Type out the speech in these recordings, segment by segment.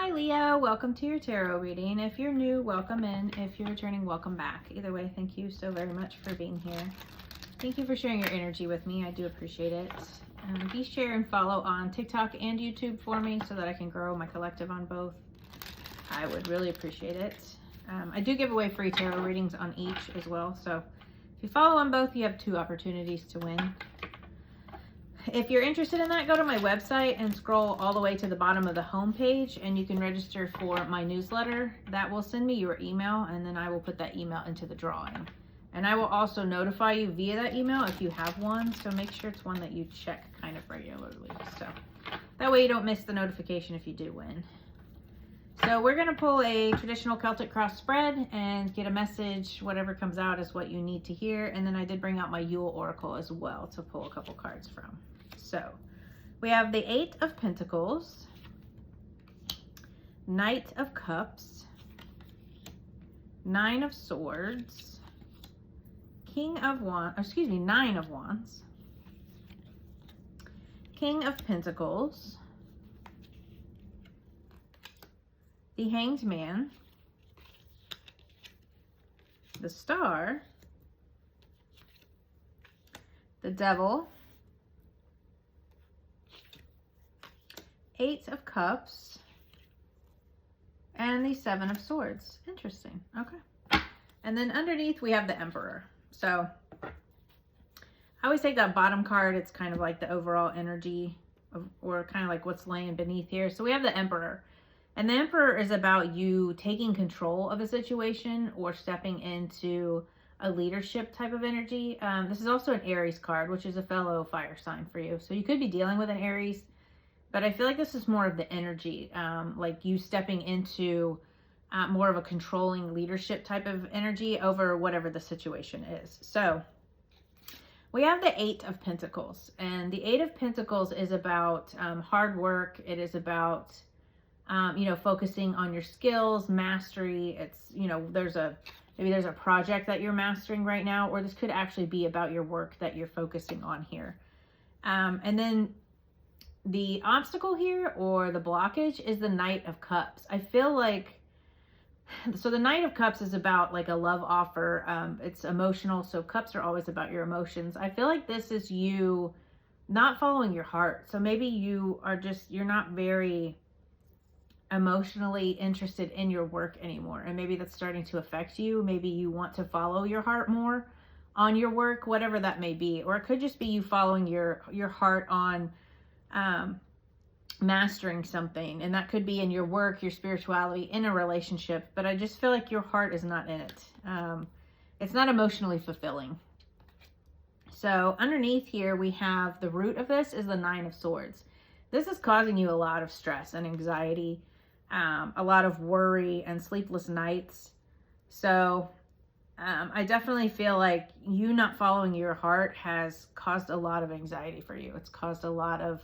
Hi Leo, welcome to your tarot reading. If you're new, welcome in. If you're returning, welcome back. Either way, thank you so very much for being here. Thank you for sharing your energy with me. I do appreciate it. Be share and follow on TikTok and YouTube for me so that I can grow my collective on both. I would really appreciate it. I do give away free tarot readings on each as well. So if you follow on both, you have 2 opportunities to win. If you're interested in that, go to my website and scroll all the way to the bottom of the home page and you can register for my newsletter. That will send me your email and then I will put that email into the drawing. And I will also notify you via that email if you have one. So make sure it's one that you check kind of regularly. So that way you don't miss the notification if you do win. So we're going to pull a traditional Celtic cross spread and get a message. Whatever comes out is what you need to hear. And then I did bring out my Yule Oracle as well to pull a couple cards from. So we have the 8 of Pentacles, Knight of Cups, 9 of Swords, King of Wands, 9 of Wands, King of Pentacles, the Hanged Man, the Star, the Devil, 8 of Cups, and the 7 of Swords. Interesting. Okay. And then underneath we have the Emperor. So I always take that bottom card. It's kind of like the overall energy of, or kind of like what's laying beneath here. So we have the Emperor. And the Emperor is about you taking control of a situation or stepping into a leadership type of energy. This is also an Aries card, which is a fellow fire sign for you. So you could be dealing with an Aries, but I feel like this is more of the energy, like you stepping into more of a controlling leadership type of energy over whatever the situation is. So we have the 8 of Pentacles, and the 8 of Pentacles is about hard work. It is about, focusing on your skills, mastery. It's, maybe there's a project that you're mastering right now, or this could actually be about your work that you're focusing on here. And then the obstacle here, or the blockage, is the Knight of Cups. I feel like, so the Knight of Cups is about like a love offer. It's emotional, so cups are always about your emotions. I feel like this is you not following your heart. So maybe you are you're not very emotionally interested in your work anymore, and maybe that's starting to affect you. Maybe you want to follow your heart more on your work, whatever that may be. Or it could just be you following your heart on mastering something, and that could be in your work, your spirituality, in a relationship, but I just feel like your heart is not in it. It's not emotionally fulfilling. So underneath here we have the root of this is the 9 of Swords. This is causing you a lot of stress and anxiety, a lot of worry and sleepless nights. So I definitely feel like you not following your heart has caused a lot of anxiety for you. It's caused a lot of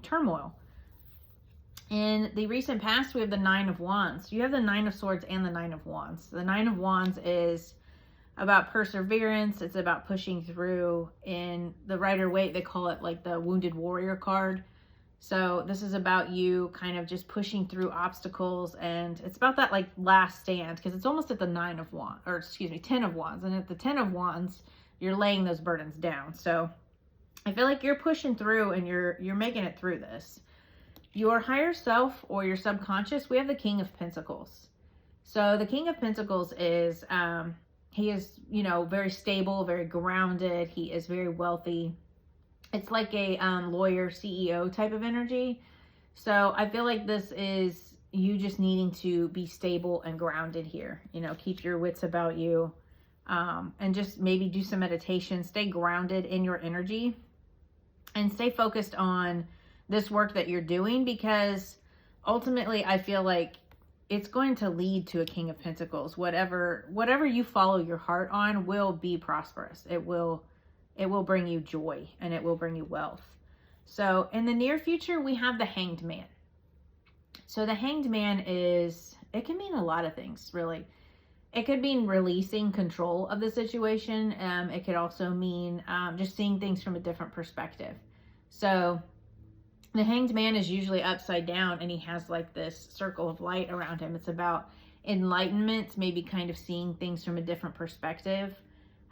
turmoil. In the recent past, we have the 9 of Wands. You have the 9 of Swords and the 9 of Wands. The 9 of Wands is about perseverance. It's about pushing through. In the Rider-Waite, they call it like the Wounded Warrior card. So this is about you kind of just pushing through obstacles, and it's about that like last stand, because it's almost at the 9 of Wands, or 10 of Wands. And at the 10 of Wands, you're laying those burdens down. So I feel like you're pushing through and you're making it through this. Your higher self or your subconscious, we have the King of Pentacles. So the King of Pentacles is, he is, very stable, very grounded. He is very wealthy. It's like a lawyer, CEO type of energy. So I feel like this is you just needing to be stable and grounded here. Keep your wits about you, and just maybe do some meditation. Stay grounded in your energy and stay focused on this work that you're doing, because ultimately I feel like it's going to lead to a King of Pentacles. Whatever you follow your heart on will be prosperous. It will bring you joy and it will bring you wealth. So in the near future, we have the Hanged Man. So the Hanged Man it can mean a lot of things, really. It could mean releasing control of the situation. It could also mean just seeing things from a different perspective. So The Hanged Man is usually upside down, and he has like this circle of light around him. It's about enlightenment, maybe kind of seeing things from a different perspective.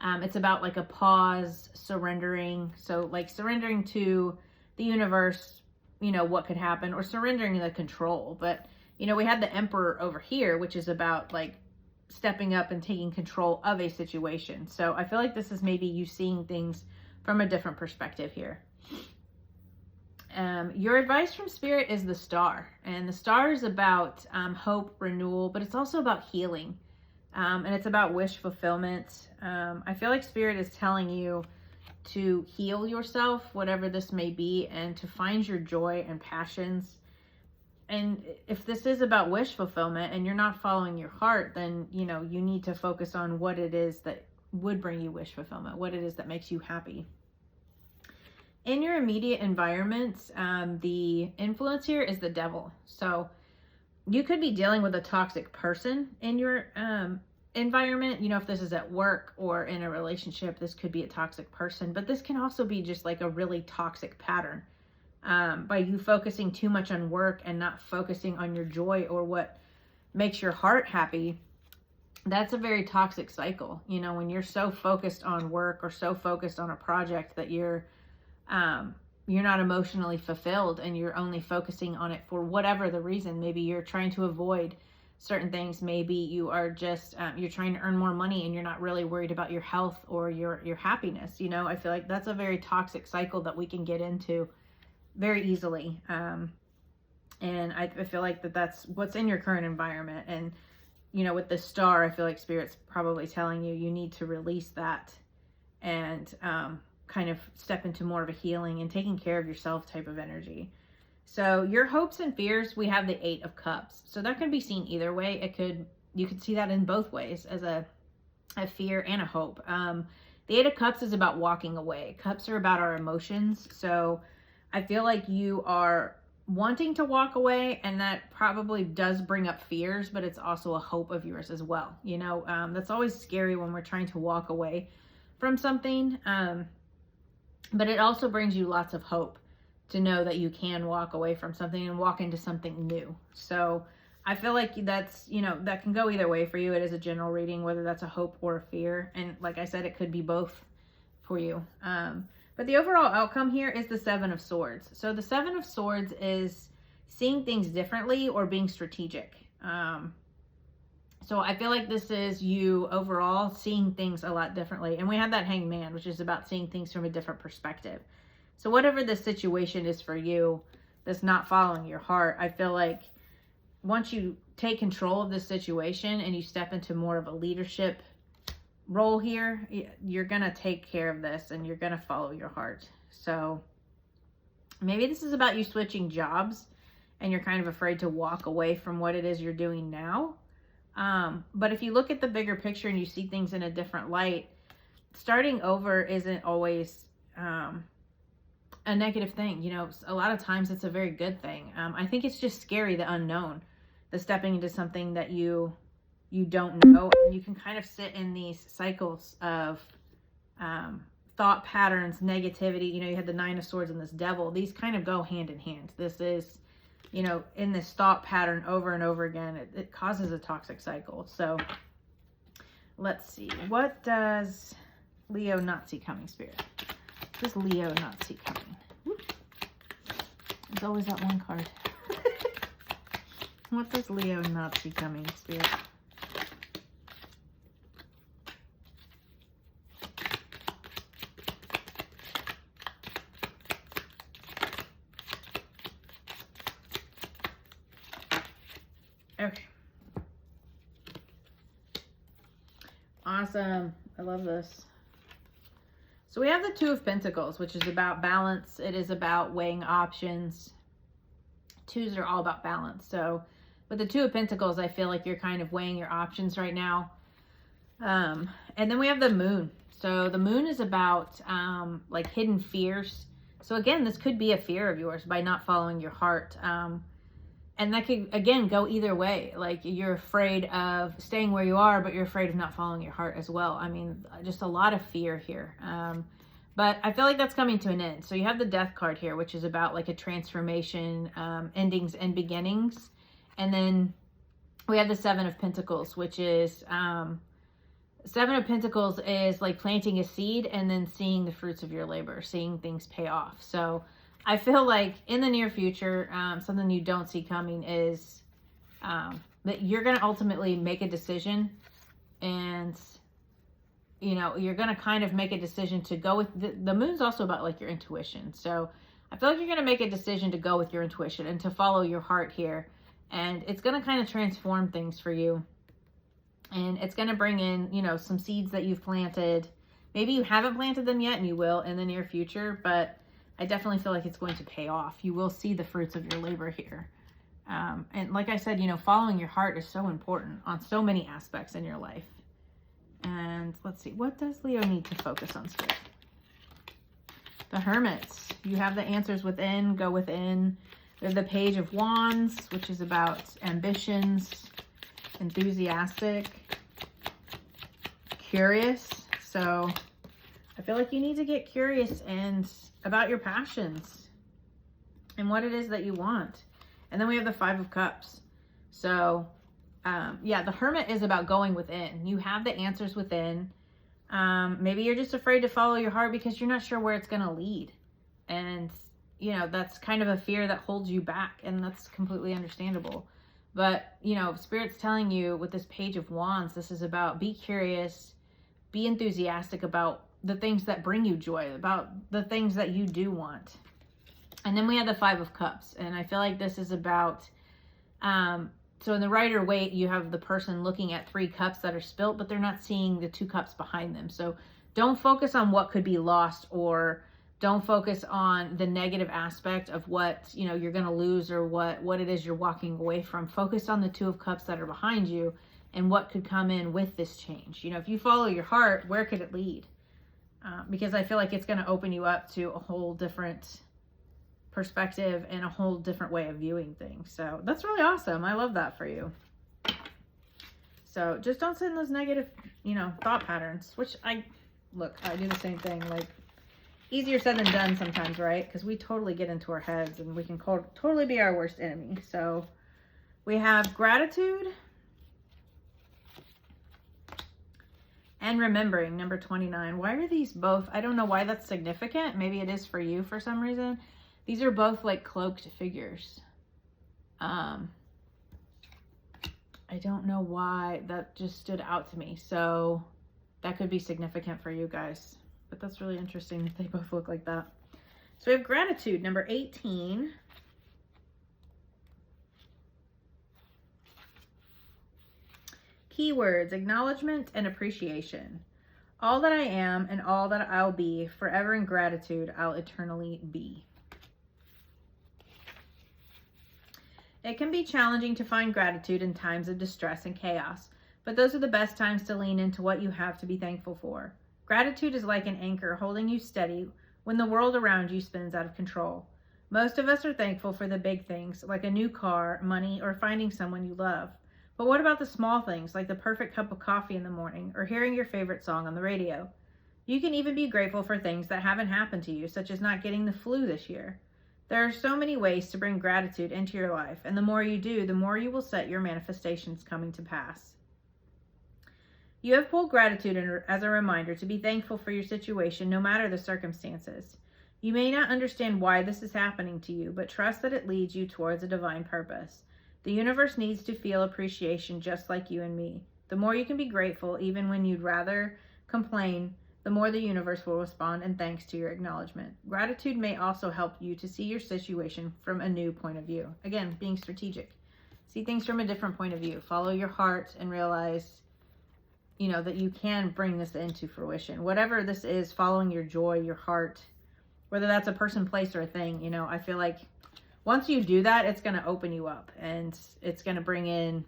It's about like a pause, surrendering. So like surrendering to the universe, you know, what could happen, or surrendering the control. But, you know, we had the Emperor over here, which is about like stepping up and taking control of a situation. So I feel like this is maybe you seeing things from a different perspective here. Your advice from Spirit is the Star, and the Star is about hope, renewal, but it's also about healing, and it's about wish fulfillment. I feel like Spirit is telling you to heal yourself, whatever this may be, and to find your joy and passions. And if this is about wish fulfillment and you're not following your heart, then, you know, you need to focus on what it is that would bring you wish fulfillment, what it is that makes you happy. In your immediate environment, the influence here is the Devil. So you could be dealing with a toxic person in your environment. You know, if this is at work or in a relationship, this could be a toxic person, but this can also be just like a really toxic pattern. By you focusing too much on work and not focusing on your joy or what makes your heart happy, that's a very toxic cycle. You know, when you're so focused on work or so focused on a project that you're not emotionally fulfilled, and you're only focusing on it for whatever the reason. Maybe you're trying to avoid certain things. Maybe you are just, you're trying to earn more money and you're not really worried about your health or your happiness. You know, I feel like that's a very toxic cycle that we can get into very easily. And I feel like that's what's in your current environment. And, you know, with the Star, I feel like Spirit's probably telling you need to release that and, kind of step into more of a healing and taking care of yourself type of energy. So your hopes and fears, we have the 8 of Cups. So that can be seen either way. You could see that in both ways, as a fear and a hope. The 8 of Cups is about walking away. Cups are about our emotions. So I feel like you are wanting to walk away, and that probably does bring up fears, but it's also a hope of yours as well. You know, that's always scary when we're trying to walk away from something. But it also brings you lots of hope to know that you can walk away from something and walk into something new. So I feel like that's, you know, that can go either way for you. It is a general reading, whether that's a hope or a fear. And like I said, it could be both for you. But the overall outcome here is the 7 of Swords. So the 7 of Swords is seeing things differently or being strategic. So I feel like this is you overall seeing things a lot differently. And we have that Hanged Man, which is about seeing things from a different perspective. So whatever the situation is for you that's not following your heart, I feel like once you take control of this situation and you step into more of a leadership role here, you're going to take care of this and you're going to follow your heart. So maybe this is about you switching jobs and you're kind of afraid to walk away from what it is you're doing now. But if you look at the bigger picture and you see things in a different light, starting over isn't always a negative thing. You know, a lot of times it's a very good thing. I think it's just scary, the unknown, the stepping into something that you don't know. And you can kind of sit in these cycles of thought patterns, negativity. You know, you had the 9 of Swords and this Devil. These kind of go hand in hand. This is, you know, in this thought pattern over and over again, it causes a toxic cycle. So let's see. What does Leo not see coming, Spirit? What does Leo not see coming? Whoop. There's always that one card. What does Leo not see coming, Spirit? Okay. Awesome. I love this. So we have the 2 of Pentacles, which is about balance. It is about weighing options. 2s are all about balance. So with the 2 of Pentacles, I feel like you're kind of weighing your options right now. And then we have the Moon. So the Moon is about like hidden fears. So again, this could be a fear of yours by not following your heart. And that could, again, go either way. Like you're afraid of staying where you are, but you're afraid of not following your heart as well. I mean, just a lot of fear here. But I feel like that's coming to an end. So you have the Death card here, which is about like a transformation, endings and beginnings. And then we have the Seven of Pentacles, which is, Seven of Pentacles is like planting a seed and then seeing the fruits of your labor, seeing things pay off. So I feel like in the near future, something you don't see coming is that you're going to ultimately make a decision, and you know, you're going to kind of make a decision to go with the moon's also about like your intuition. So I feel like you're going to make a decision to go with your intuition and to follow your heart here. And it's going to kind of transform things for you. And it's going to bring in, you know, some seeds that you've planted. Maybe you haven't planted them yet and you will in the near future, but I definitely feel like it's going to pay off. You will see the fruits of your labor here. And like I said, you know, following your heart is so important on so many aspects in your life. And let's see, what does Leo need to focus on, Spirit? The Hermits. You have the answers within, go within. There's the Page of Wands, which is about ambitions, enthusiastic, curious. So I feel like you need to get curious and about your passions and what it is that you want. And then we have the Five of Cups. So yeah, the Hermit is about going within. You have the answers within. Maybe you're just afraid to follow your heart because you're not sure where it's going to lead. And, you know, that's kind of a fear that holds you back. And that's completely understandable. But, you know, Spirit's telling you with this Page of Wands, this is about be curious, be enthusiastic about the things that bring you joy, about the things that you do want. And then we have the Five of Cups. And I feel like this is about... so in the Rider-Waite, you have the person looking at 3 cups that are spilt, but they're not seeing the 2 cups behind them. So don't focus on what could be lost, or don't focus on the negative aspect of what, you know, you're going to lose or what it is you're walking away from. Focus on the 2 of Cups that are behind you and what could come in with this change. You know, if you follow your heart, where could it lead? Because I feel like it's going to open you up to a whole different perspective and a whole different way of viewing things. So that's really awesome. I love that for you. So just don't sit in those negative, you know, thought patterns, which I do the same thing. Like, easier said than done sometimes, right? Because we totally get into our heads and we can totally be our worst enemy. So we have gratitude and remembering, number 29. Why are these both? I don't know why that's significant. Maybe it is for you for some reason. These are both like cloaked figures. I don't know why that just stood out to me. So that could be significant for you guys. But that's really interesting that they both look like that. So we have gratitude, number 18. Keywords, acknowledgement and appreciation. All that I am and all that I'll be, forever in gratitude, I'll eternally be. It can be challenging to find gratitude in times of distress and chaos, but those are the best times to lean into what you have to be thankful for. Gratitude is like an anchor holding you steady when the world around you spins out of control. Most of us are thankful for the big things, like a new car, money, or finding someone you love. But what about the small things, like the perfect cup of coffee in the morning, or hearing your favorite song on the radio? You can even be grateful for things that haven't happened to you, such as not getting the flu this year. There are so many ways to bring gratitude into your life, and the more you do, the more you will set your manifestations coming to pass. You have pulled gratitude as a reminder to be thankful for your situation, no matter the circumstances. You may not understand why this is happening to you, but trust that it leads you towards a divine purpose. The universe needs to feel appreciation just like you and me. The more you can be grateful, even when you'd rather complain, the more the universe will respond in thanks to your acknowledgement. Gratitude may also help you to see your situation from a new point of view. Again, being strategic. See things from a different point of view. Follow your heart and realize, you know, that you can bring this into fruition. Whatever this is, following your joy, your heart, whether that's a person, place, or a thing, you know, I feel like once you do that, it's going to open you up and it's going to bring in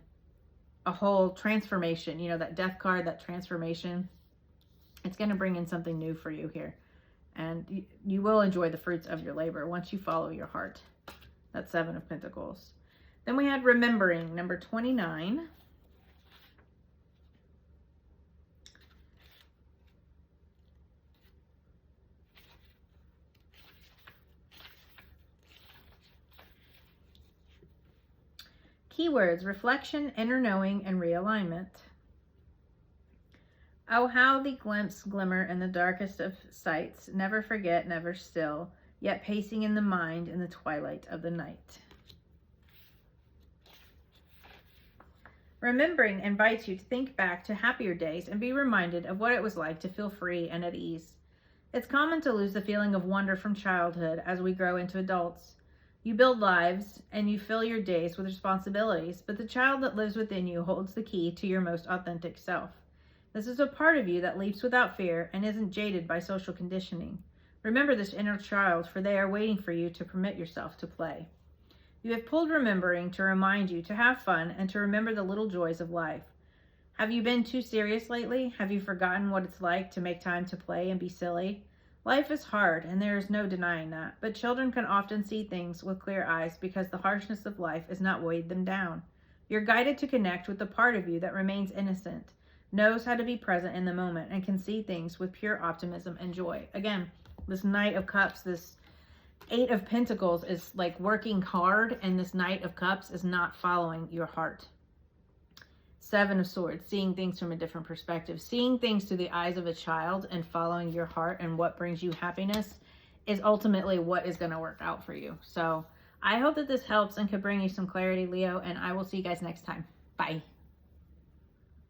a whole transformation. You know, that Death card, that transformation, it's going to bring in something new for you here. And you will enjoy the fruits of your labor once you follow your heart. That's 7 of Pentacles. Then we had remembering, number 29. Keywords: reflection, inner knowing, and realignment. Oh, how the glimpse glimmer in the darkest of sights, never forget, never still, yet pacing in the mind in the twilight of the night. Remembering invites you to think back to happier days and be reminded of what it was like to feel free and at ease. It's common to lose the feeling of wonder from childhood as we grow into adults. You build lives and you fill your days with responsibilities, but the child that lives within you holds the key to your most authentic self. This is a part of you that leaps without fear and isn't jaded by social conditioning. Remember this inner child, for they are waiting for you to permit yourself to play. You have pulled remembering to remind you to have fun and to remember the little joys of life. Have you been too serious lately? Have you forgotten what it's like to make time to play and be silly? Life is hard, and there is no denying that, but children can often see things with clear eyes because the harshness of life has not weighed them down. You're guided to connect with the part of you that remains innocent, knows how to be present in the moment, and can see things with pure optimism and joy. Again, this Knight of Cups, this Eight of Pentacles is like working hard, and this Knight of Cups is not following your heart. Seven of Swords, seeing things from a different perspective. Seeing things through the eyes of a child and following your heart and what brings you happiness is ultimately what is going to work out for you. So I hope that this helps and could bring you some clarity, Leo, and I will see you guys next time. Bye.